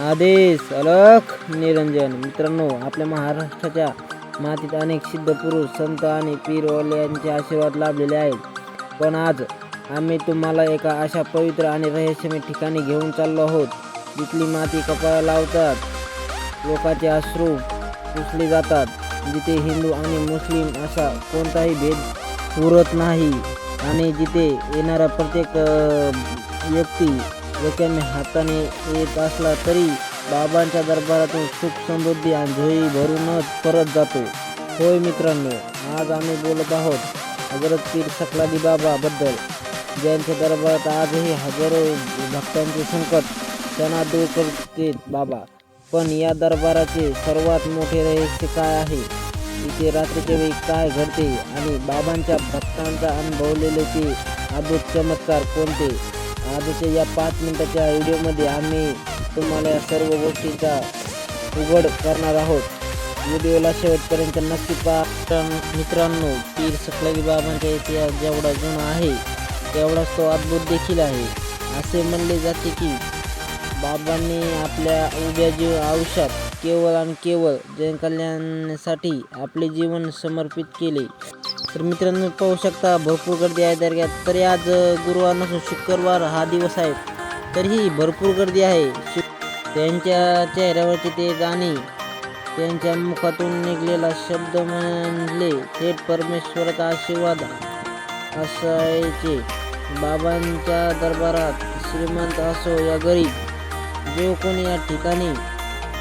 आदेश अलख निरंजन. मित्रांनो, आपल्या महाराष्ट्राच्या मातीत अनेक सिद्ध पुरुष, संत आणि पीरवल्यांचे आशीर्वाद लाभलेले आहेत. पण आज आम्ही तुम्हाला एका अशा पवित्र आणि रहस्यमय ठिकाणी घेऊन चाललो आहोत, जिथली माती कपाळाला लावतात, लोकांचे अश्रू पुसले जातात, जिथे हिंदू आणि मुस्लिम असा कोणताही भेद उरत नाही आणि जिथे येणारा प्रत्येक व्यक्ती एकाने हाताने येत असला तरी बाबांच्या दरबारातून सुख, समृद्धी आणि झोळी भरूनच परत जातो. होय मित्रांनो, आज आम्ही बोलत आहोत हजरत पीर सकलाजी बाबा बद्दल, ज्यांच्या दरबारात आजही हजारो भक्तांचे संकट क्षणात दूर करते बाबा. पण या दरबाराचे सर्वात मोठे रहस्य काय आहे, इथे रात्रीच्या वेळी काय घडते आणि बाबांच्या भक्तांचा अनुभवलेले ते अद्भुत चमत्कार कोणते, आजच्या या 5 मिनिटाच्या व्हिडिओमध्ये आम्ही तुम्हाला या सर्व गोष्टींचा उघड करणार आहोत. व्हिडिओला शेवटपर्यंत नक्की पहा. मित्रांनो, पीर सकलाजी बाबांचा इतिहास जेवढा जुना आहे तेवढाच तो अद्भुत देखील आहे. असे म्हणले जाते की बाबांनी आपल्या उभ्या आयुष्यात केवळ आणि केवळ जनकल्याणासाठी आपले जीवन समर्पित केले. तर मित्रांनो, पाहू शकता भरपूर गर्दी आहे दर्ग्यात. तरी आज गुरुवार नसून शुक्रवार हा दिवस आहे, तरीही भरपूर गर्दी आहे. त्यांच्या चेहऱ्यावरचे ते गाणी, त्यांच्या मुखातून निघालेला शब्द म्हणले थेट परमेश्वराचा आशीर्वाद असायचे. बाबांच्या दरबारात श्रीमंत असो या गरीब, जो कोणी या ठिकाणी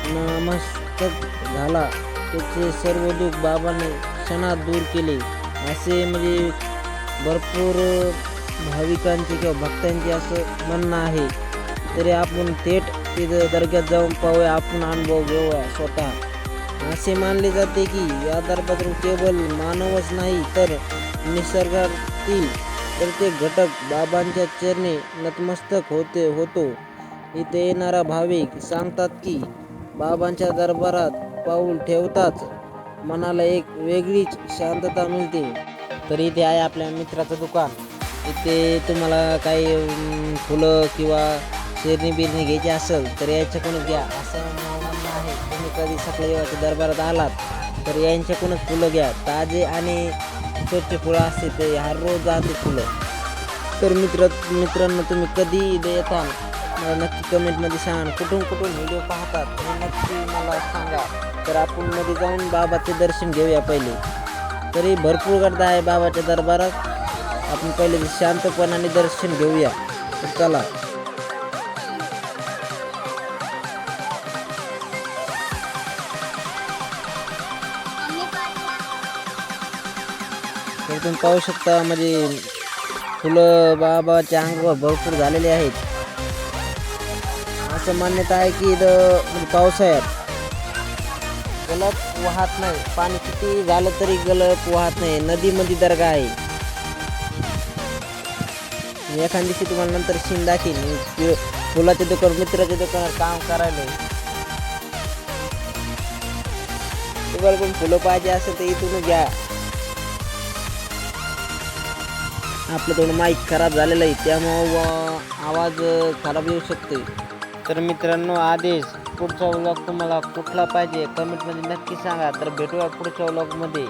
नमस्तक झाला त्याचे सर्व दुःख बाबांनी क्षणात दूर केले. असे म्हणजे भरपूर भाविकांचे किंवा भक्तांचे असं म्हणणं आहे. तरी आपण थेट तिथं दर्ग्यात जाऊन पाहूया, आपण अनुभव घेऊया स्वतः. असे मानले जाते की या दरबारातून केवळ मानवच नाही तर निसर्गातील प्रत्येक घटक बाबांच्या चरणी नतमस्तक होतो. इथे येणारा भाविक सांगतात की बाबांच्या दरबारात पाऊल ठेवताच मनाला एक वेगळीच शांतता मिळते. तर इथे आहे आपल्या मित्राचं दुकान. इथे तुम्हाला काही फुलं किंवा शेरणी बिरणी घ्यायची असेल तर याच्याकडूनच घ्या, असं म्हणणं आहे. तुम्ही कधी सकलाजीच्या दरबारात आलात तर यांच्याकडूनच फुलं घ्या. ताजे आणि स्वच्छ फुलं असते, ते हर रोज जाते फुलं. तर मित्रांनो, तुम्ही कधी येता मला नक्की कमेंटमध्ये सांगा. कुठून व्हिडिओ पाहतात हे नक्की मला सांगा. तर आपण मध्ये जाऊन बाबाचे दर्शन घेऊया पहिले. तरी भरपूर गर्दी आहे बाबाच्या दरबारात. आपण पहिले शांतपणाने दर्शन घेऊया. तर चला. तर तुम्ही पाहू शकता म्हणजे फुलं बाबाच्या अंगावर भरपूर झालेले आहेत. असं मान्यता आहे की इथं पावसाळ्यात गलत वाहत नाही, पाणी किती झालं तरी गलत वाहत नाही. नदीमध्ये दर्गा आहे. एखाद दिवशी तुम्हाला नंतर सीन दाखील. फुलाच्या दुकान, मित्राच्या दुकानात काम करायला. तुम्हाला पण फुलं पाहिजे असेल तर इथून घ्या. आपलं थोडं माईक खराब झालेलं आहे, त्यामुळं आवाज खराब येऊ शकतो. तर मित्रांनो, आदेश पुढचा व्लॉग तुम्हाला कुठला पाहिजे कमेंटमध्ये नक्की सांगा. तर भेटूया पुढच्या व्लॉगमध्ये.